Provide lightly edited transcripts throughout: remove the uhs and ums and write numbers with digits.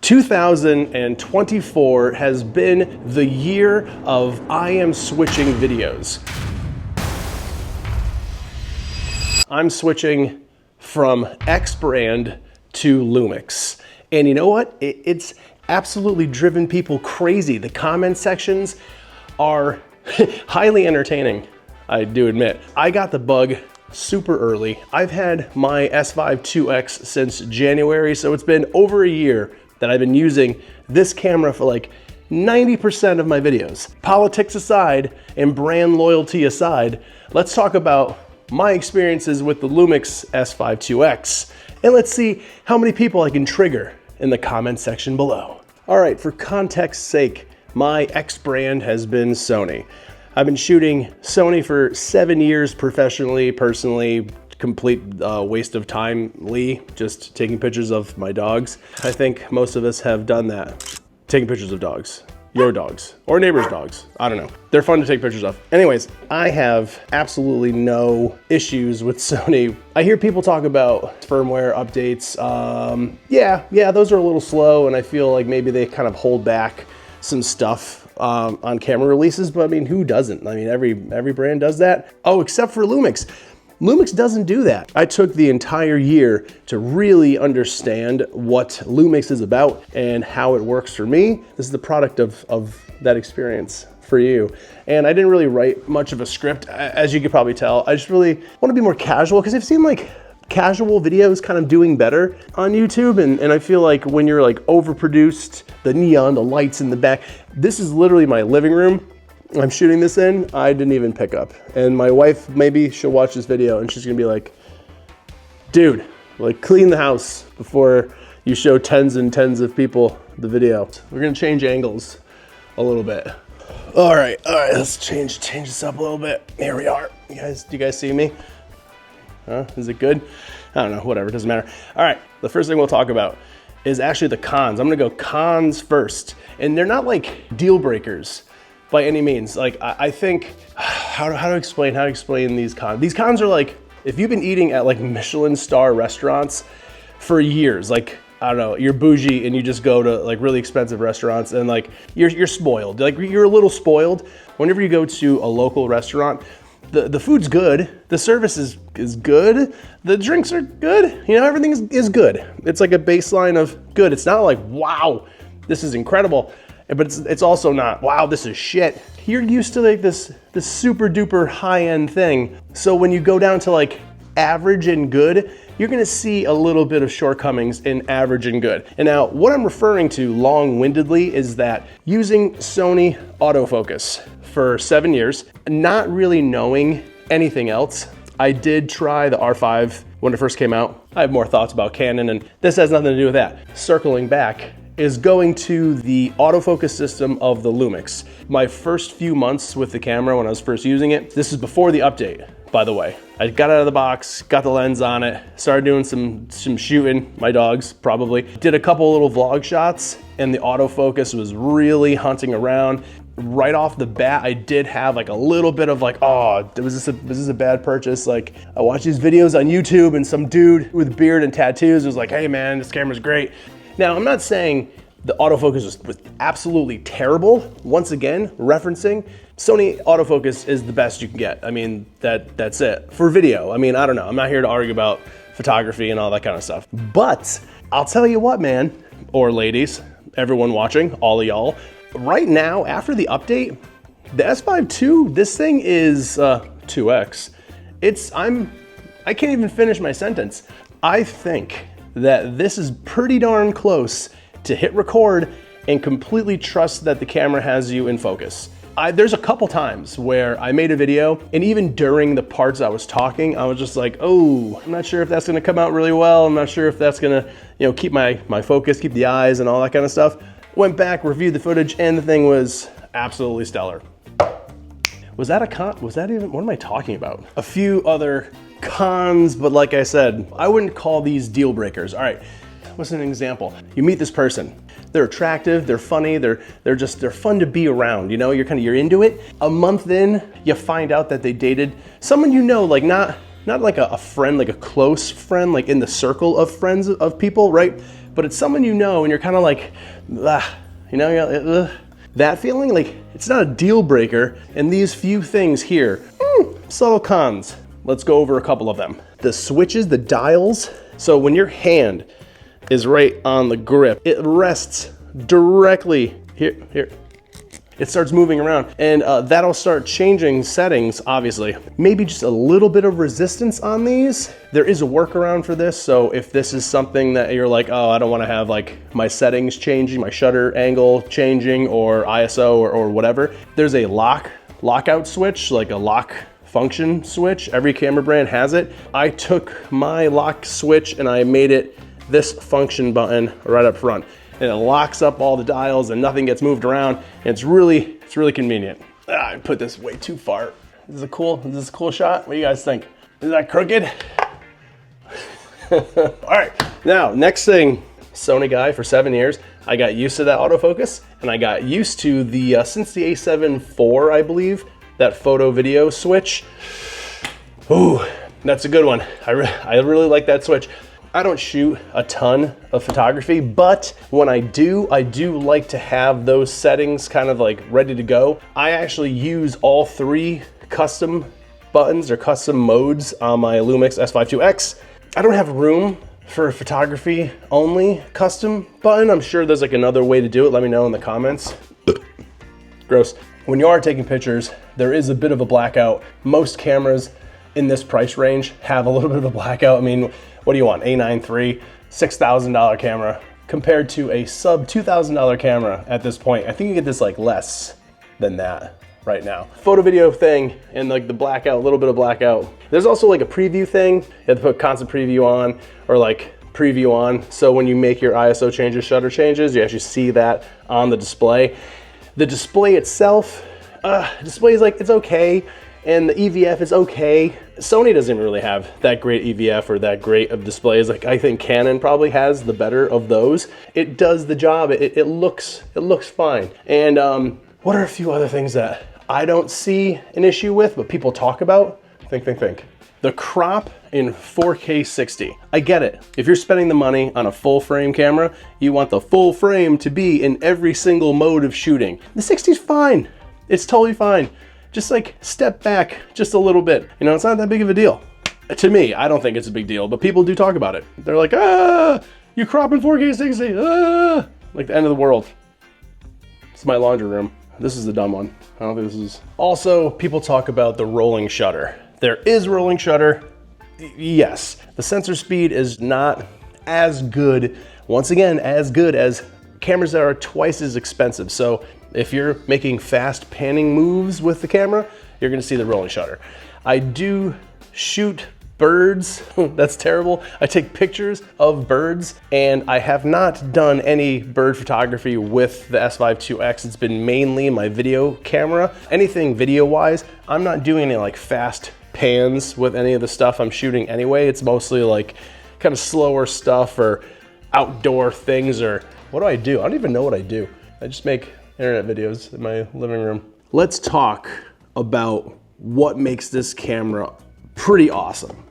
2024 has been the year of I am switching videos. I'm switching from X brand to Lumix. And you know what? It's absolutely driven people crazy. The comment sections are highly entertaining, I do admit. I got the bug super early. I've had my S5iiX since January, so it's been over a year that I've been using this camera for like 90% of my videos. Politics aside and brand loyalty aside, let's talk about my experiences with the Lumix s5iiX, and let's see how many people I can trigger in the comment section below. All right, for context's sake, my X brand has been Sony. I've been shooting Sony for 7 years professionally, personally, complete waste of time, just taking pictures of my dogs. I think most of us have done that. Taking pictures of dogs, your dogs, or neighbors' dogs. I don't know. They're fun to take pictures of. Anyways, I have absolutely no issues with Sony. I hear people talk about firmware updates. Yeah, those are a little slow, and I feel like maybe they kind of hold back some stuff on camera releases, but I mean, who doesn't? I mean, every brand does that. Oh, except for Lumix. Lumix doesn't do that. I took the entire year to really understand what Lumix is about and how it works for me. This is the product of that experience for you. And I didn't really write much of a script, as you could probably tell. I just really want to be more casual because I've seen like casual videos kind of doing better on YouTube. And I feel like when you're like overproduced, the neon, the lights in the back, this is literally my living room. I'm shooting this in, I didn't even pick up. And my wife, maybe she'll watch this video and she's gonna be like, dude, like clean the house before you show tens and tens of people the video. We're gonna change angles a little bit. All right, let's change this up a little bit. Here we are. Do you guys see me? Is it good? I don't know, whatever, it doesn't matter. All right, the first thing we'll talk about is actually the cons. I'm gonna go cons first. And they're not like deal breakers by any means. Like I think, how to explain these cons? These cons are like, if you've been eating at like Michelin star restaurants for years, like, I don't know, you're bougie and you just go to like really expensive restaurants and like, you're spoiled. Like you're a little spoiled. Whenever you go to a local restaurant, the food's good, the service is good, the drinks are good, you know, everything is good. It's like a baseline of good. It's not like, wow, this is incredible. But it's also not, wow, this is shit. You're used to like this super duper high-end thing. So when you go down to like average and good, you're gonna see a little bit of shortcomings in average and good. And now what I'm referring to long-windedly is that using Sony autofocus for 7 years, not really knowing anything else, I did try the R5 when it first came out. I have more thoughts about Canon, and this has nothing to do with that. Circling back, is going to the autofocus system of the Lumix. My first few months with the camera when I was first using it, this is before the update, by the way. I got out of the box, got the lens on it, started doing some shooting, my dogs probably. Did a couple little vlog shots and the autofocus was really hunting around. Right off the bat, I did have like a little bit of like, oh, was this a bad purchase? Like I watched these videos on YouTube and some dude with beard and tattoos was like, hey man, this camera's great. Now, I'm not saying the autofocus was absolutely terrible. Once again, referencing, Sony autofocus is the best you can get. I mean, that's it. For video, I mean, I don't know. I'm not here to argue about photography and all that kind of stuff. But I'll tell you what, man, or ladies, everyone watching, all of y'all, right now, after the update, the S5iiI, this thing is 2X. I can't even finish my sentence. I think that this is pretty darn close to hit record and completely trust that the camera has you in focus. There's a couple times where I made a video and even during the parts I was talking, I was just like, oh, I'm not sure if that's gonna come out really well. I'm not sure if that's gonna, you know, keep my focus, keep the eyes and all that kind of stuff. Went back, reviewed the footage, and the thing was absolutely stellar. Was that a con? Was that even, what am I talking about? A few other cons, but like I said, I wouldn't call these deal breakers. All right, what's an example? You meet this person. They're attractive, they're funny, they're fun to be around, you know, you're into it. A month in, you find out that they dated someone you know, like not like a friend, like a close friend, like in the circle of friends of people, right? but it's someone you know and you're kind of like, ugh, you know, you're, that feeling, like it's not a deal breaker. And these few things here, subtle cons. Let's go over a couple of them. The switches, the dials. So when your hand is right on the grip, it rests directly here. It starts moving around, and that'll start changing settings, obviously. Maybe just a little bit of resistance on these. There is a workaround for this, so if this is something that you're like, oh, I don't wanna have like my settings changing, my shutter angle changing, or ISO or whatever, there's a lockout switch, like a lock function switch. Every camera brand has it. I took my lock switch and I made it this function button right up front. And it locks up all the dials and nothing gets moved around. And it's really convenient. I put this way too far. Is this a cool shot? What do you guys think? Is that crooked? All right, now next thing, Sony guy for 7 years. I got used to that autofocus, and I got used to the, since the A7 IV, I believe, that photo video switch. Ooh, that's a good one. I really like that switch. I don't shoot a ton of photography, but when I do like to have those settings kind of like ready to go. I actually use all 3 custom buttons or custom modes on my Lumix s5iiX. I don't have room for a photography only custom button. I'm sure there's like another way to do it. Let me know in the comments. Gross. When you are taking pictures, there is a bit of a blackout. Most cameras in this price range have a little bit of a blackout. I mean, what do you want? A9 III, $6,000 camera compared to a sub $2,000 camera at this point. I think you get this like less than that right now. Photo video thing and like the blackout, a little bit of blackout. There's also like a preview thing. You have to put constant preview on or like preview on. So when you make your ISO changes, shutter changes, you actually see that on the display. The display itself, display is like, it's okay. And the EVF is okay. Sony doesn't really have that great EVF or that great of displays. Like I think Canon probably has the better of those. It does the job. It looks fine. And what are a few other things that I don't see an issue with, but people talk about? Think. The crop in 4K 60. I get it. If you're spending the money on a full frame camera, you want the full frame to be in every single mode of shooting. The 60's fine. It's totally fine. Just like step back just a little bit. You know, it's not that big of a deal. To me, I don't think it's a big deal, but people do talk about it. They're like, you crop in 4K 60, like the end of the world. It's my laundry room. This is the dumb one. I don't think this is. Also, people talk about the rolling shutter. There is rolling shutter, yes. The sensor speed is not as good, once again, as good as cameras that are twice as expensive. So if you're making fast panning moves with the camera, you're gonna see the rolling shutter. I do shoot birds, that's terrible. I take pictures of birds, and I have not done any bird photography with the s5iiX. It's been mainly my video camera. Anything video-wise, I'm not doing any like fast pans with any of the stuff I'm shooting anyway. It's mostly like kind of slower stuff or outdoor things, or what do? I don't even know what I do. I just make internet videos in my living room. Let's talk about what makes this camera pretty awesome.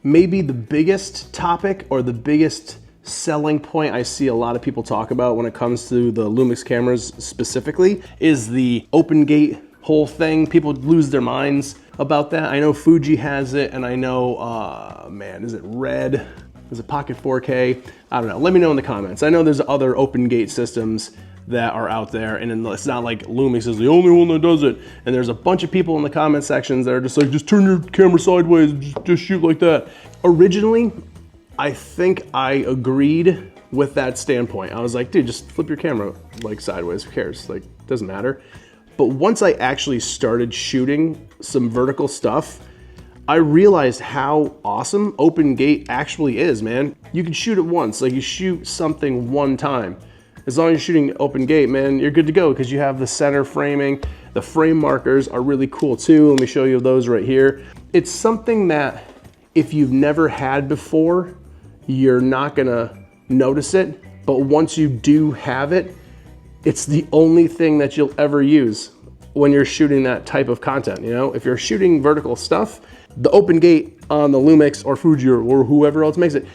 Maybe the biggest topic or the biggest selling point I see a lot of people talk about when it comes to the Lumix cameras specifically is the open gate whole thing. People lose their minds about that. I know Fuji has it, and I know, man, is it Red? Is it Pocket 4K? I don't know. Let me know in the comments. I know there's other open gate systems that are out there, and it's not like Lumix is the only one that does it. And there's a bunch of people in the comment sections that are just like, just turn your camera sideways, just shoot like that. Originally, I think I agreed with that standpoint. I was like, dude, just flip your camera like sideways, who cares? Like, doesn't matter. But once I actually started shooting some vertical stuff, I realized how awesome open gate actually is, man. You can shoot it once, like you shoot something one time. As long as you're shooting open gate, man, you're good to go because you have the center framing. The frame markers are really cool too. Let me show you those right here. It's something that if you've never had before, you're not gonna notice it. But once you do have it, it's the only thing that you'll ever use when you're shooting that type of content. You know, if you're shooting vertical stuff, the open gate on the Lumix or Fuji or whoever else makes it,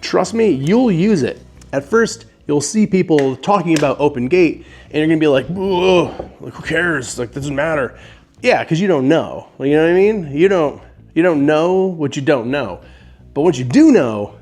trust me, you'll use it. At first, you'll see people talking about open gate, and you're gonna be like, whoa, like who cares? Like, doesn't matter. Yeah, because you don't know. You know what I mean? You don't know what you don't know. But once you do know,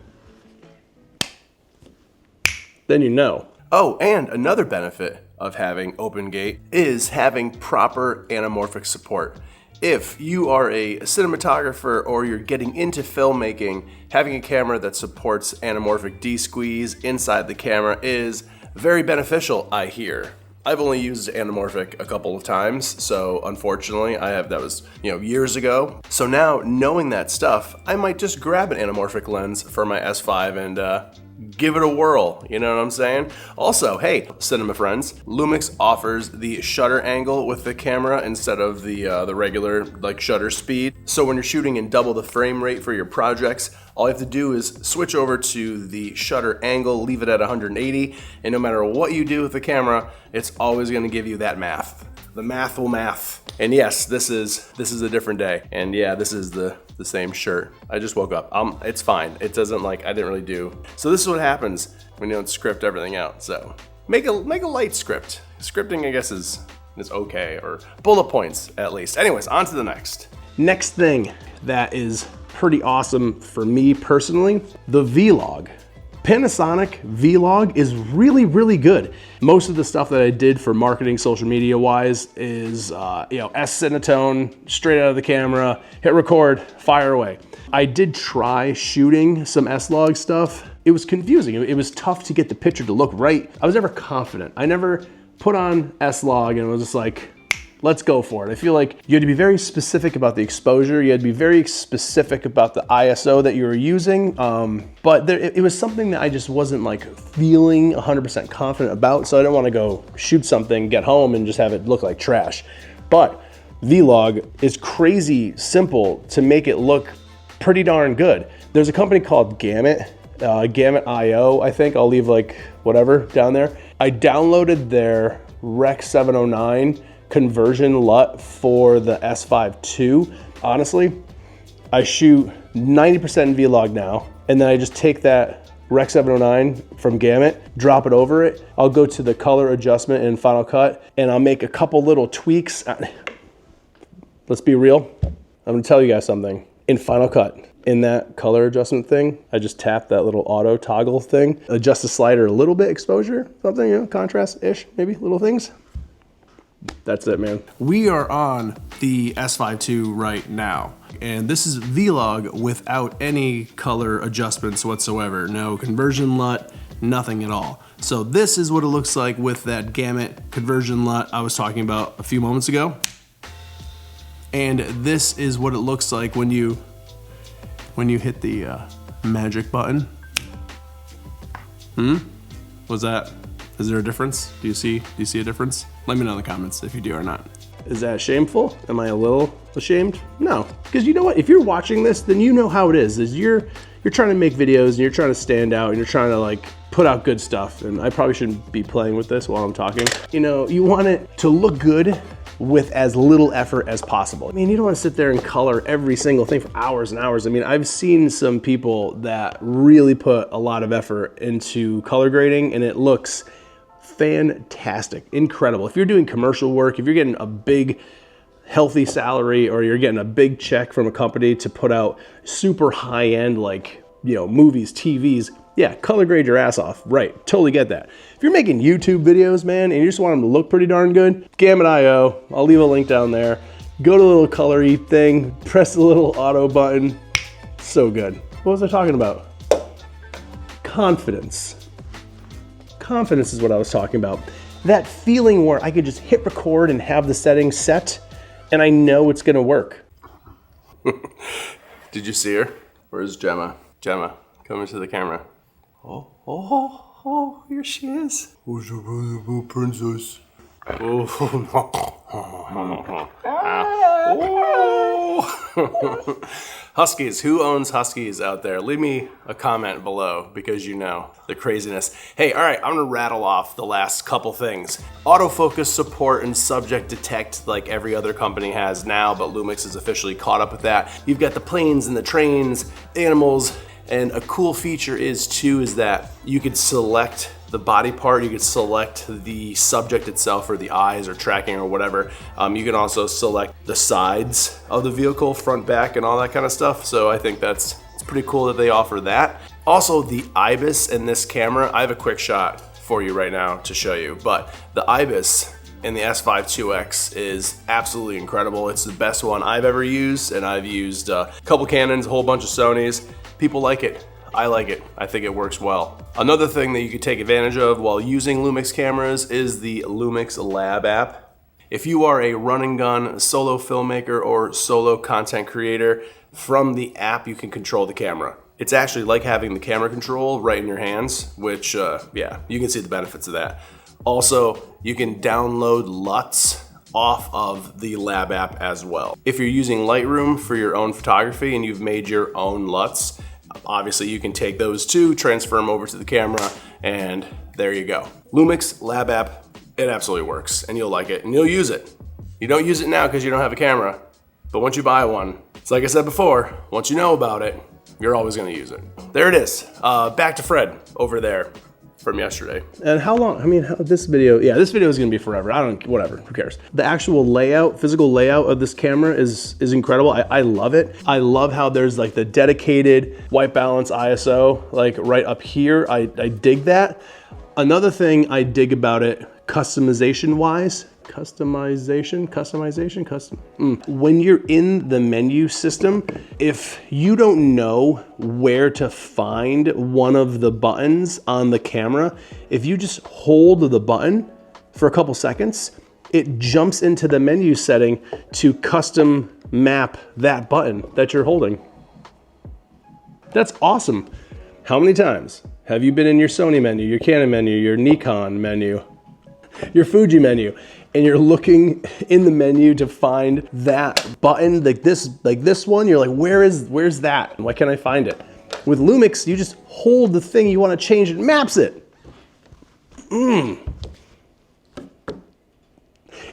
then you know. Oh, and another benefit of having open gate is having proper anamorphic support. If you are a cinematographer or you're getting into filmmaking, having a camera that supports anamorphic D-squeeze inside the camera is very beneficial, I hear. I've only used anamorphic a couple of times, so unfortunately that was years ago. So now knowing that stuff, I might just grab an anamorphic lens for my S5 and give it a whirl, you know what I'm saying? Also, hey, cinema friends, Lumix offers the shutter angle with the camera instead of the regular shutter speed. So when you're shooting in double the frame rate for your projects, all you have to do is switch over to the shutter angle, leave it at 180, and no matter what you do with the camera, it's always gonna give you that math. The math will math. And yes, this is a different day. And yeah, this is the same shirt. I just woke up. It's fine. It doesn't I didn't really do. So this is what happens when you don't script everything out. So make a light script. Scripting, I guess, is okay, or bullet points at least. Anyways, on to the next. Next thing that is pretty awesome for me personally, the Vlog. Panasonic Vlog is really, really good. Most of the stuff that I did for marketing social media wise is, S-Cinetone, straight out of the camera, hit record, fire away. I did try shooting some S-Log stuff. It was confusing. It was tough to get the picture to look right. I was never confident. I never put on S-Log and was just like, let's go for it. I feel like you had to be very specific about the exposure. You had to be very specific about the ISO that you were using. But it was something that I just wasn't feeling 100% confident about. So I didn't want to go shoot something, get home and just have it look like trash. But Vlog is crazy simple to make it look pretty darn good. There's a company called Gamut, Gamut.io, I think. I'll leave whatever down there. I downloaded their Rec 709 conversion LUT for the S5 II. Honestly, I shoot 90% in Vlog now, and then I just take that Rec 709 from Gamut, drop it over it. I'll go to the color adjustment in Final Cut, and I'll make a couple little tweaks. Let's be real. I'm gonna tell you guys something. In Final Cut, in that color adjustment thing, I just tap that little auto toggle thing, adjust the slider a little bit, exposure, something, contrast-ish, maybe little things. That's it, man. We are on the S5 II right now, and this is Vlog without any color adjustments whatsoever. No conversion LUT, nothing at all. So this is what it looks like with that Gamut conversion LUT I was talking about a few moments ago. And this is what it looks like when you hit the magic button. Was that? Is there a difference? Do you see a difference? Let me know in the comments if you do or not. Is that shameful? Am I a little ashamed? No, because you know what? If you're watching this, then you know how it is. You're trying to make videos and you're trying to stand out and you're trying to put out good stuff. And I probably shouldn't be playing with this while I'm talking. You want it to look good with as little effort as possible. I mean, you don't want to sit there and color every single thing for hours and hours. I mean, I've seen some people that really put a lot of effort into color grading and it looks fantastic, incredible. If you're doing commercial work, if you're getting a big healthy salary or you're getting a big check from a company to put out super high-end movies, TVs, yeah, color grade your ass off. Right, totally get that. If you're making YouTube videos, man, and you just want them to look pretty darn good, Gamut.io, I'll leave a link down there. Go to the little colory thing, press the little auto button. So good. What was I talking about? Confidence. Confidence is what I was talking about. That feeling where I could just hit record and have the settings set and I know it's gonna work. Did you see her? Where's Gemma? Gemma, come into the camera. Oh, here she is. Who's your beautiful princess? Huskies, who owns Huskies out there? Leave me a comment below because you know the craziness. Hey, all right, I'm gonna rattle off the last couple things. Autofocus support and subject detect like every other company has now, but Lumix is officially caught up with that. You've got the planes and the trains, animals, And a cool feature is that you could select the body part, you could select the subject itself or the eyes or tracking or whatever. You can also select the sides of the vehicle, front, back, and all that kind of stuff. So I think it's pretty cool that they offer that. Also, the IBIS in this camera, I have a quick shot for you right now to show you, but the IBIS in the S5iiX is absolutely incredible. It's the best one I've ever used, and I've used a couple Canons, a whole bunch of Sonys. People like it. I like it. I think it works well. Another thing that you could take advantage of while using Lumix cameras is the Lumix Lab app. If you are a run and gun solo filmmaker or solo content creator, from the app you can control the camera. It's actually like having the camera control right in your hands, which, yeah, you can see the benefits of that. Also, you can download LUTs off of the Lab app as well. If you're using Lightroom for your own photography and you've made your own LUTs, obviously you can take those too, transfer them over to the camera, and there you go. Lumix Lab app, it absolutely works, and you'll like it, and you'll use it. You don't use it now because you don't have a camera, but once you buy one, it's like I said before, once you know about it, you're always gonna use it. There it is. Back to Fred over there from yesterday. And how long, I mean, this video is gonna be forever. Whatever, who cares? The actual layout, physical layout of this camera is incredible. I love it. I love how there's like the dedicated white balance ISO, like right up here. I dig that. Another thing I dig about it, customization wise, when you're in the menu system, if you don't know where to find one of the buttons on the camera, if you just hold the button for a couple seconds, it jumps into the menu setting to custom map that button that you're holding. That's awesome. How many times have you been in your Sony menu, your Canon menu, your Nikon menu, your Fuji menu, and you're looking in the menu to find that button, like this one, you're like, where's that? Why can't I find it? With Lumix, you just hold the thing you want to change, it maps it.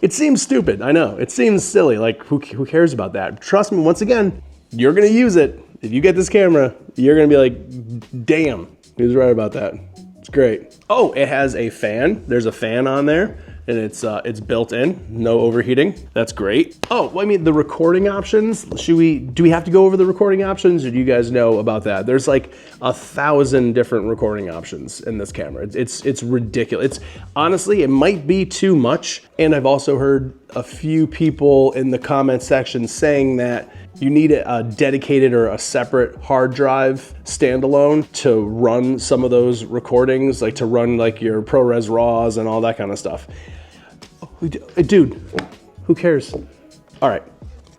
It seems stupid, I know. It seems silly, like who cares about that? Trust me, once again, you're gonna use it. If you get this camera, you're gonna be like, damn, he was right about that. It's great. Oh, it has a fan. There's a fan on there, and it's built in, no overheating. That's great. Oh, well, I mean, the recording options, do we have to go over the recording options, or do you guys know about that? There's like 1,000 different recording options in this camera. It's ridiculous. Honestly, it might be too much, and I've also heard a few people in the comment section saying that you need a dedicated or a separate hard drive standalone to run some of those recordings, like to run like your ProRes RAWs and all that kind of stuff. Dude, who cares? All right,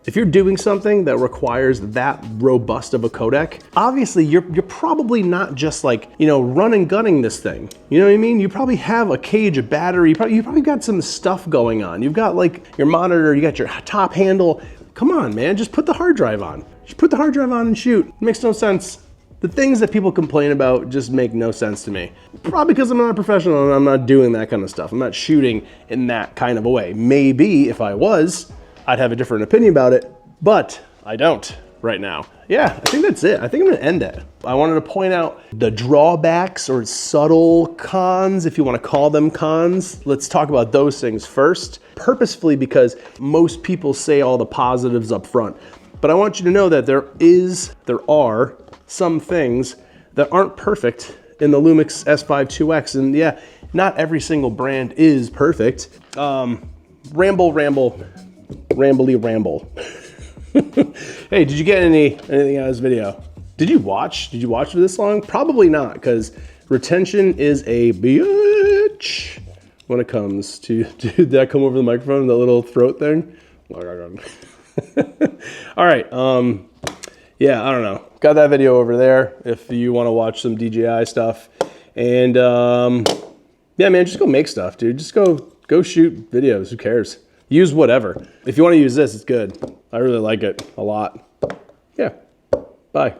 if you're doing something that requires that robust of a codec, obviously you're probably not just like, you know, run and gunning this thing. You know what I mean? You probably have a cage, a battery, you probably got some stuff going on. You've got like your monitor, you got your top handle. Come on, man, just put the hard drive on. Just put the hard drive on and shoot. It makes no sense. The things that people complain about just make no sense to me. Probably because I'm not a professional and I'm not doing that kind of stuff. I'm not shooting in that kind of a way. Maybe if I was, I'd have a different opinion about it, but I don't right now. Yeah, I think that's it. I think I'm gonna end it. I wanted to point out the drawbacks or subtle cons, if you want to call them cons. Let's talk about those things first, purposefully because most people say all the positives up front. But I want you to know that there are some things that aren't perfect in the Lumix s5iiX, and yeah, not every single brand is perfect. Ramble. Hey, did you get anything out of this video? Did you watch for this long? Probably not, because retention is a bitch when it comes to, did that come over the microphone, the little throat thing? All right, yeah, I don't know. Got that video over there if you want to watch some DJI stuff. And yeah, man, just go make stuff, dude. Just go shoot videos. Who cares? Use whatever. If you want to use this, it's good. I really like it a lot. Yeah, bye.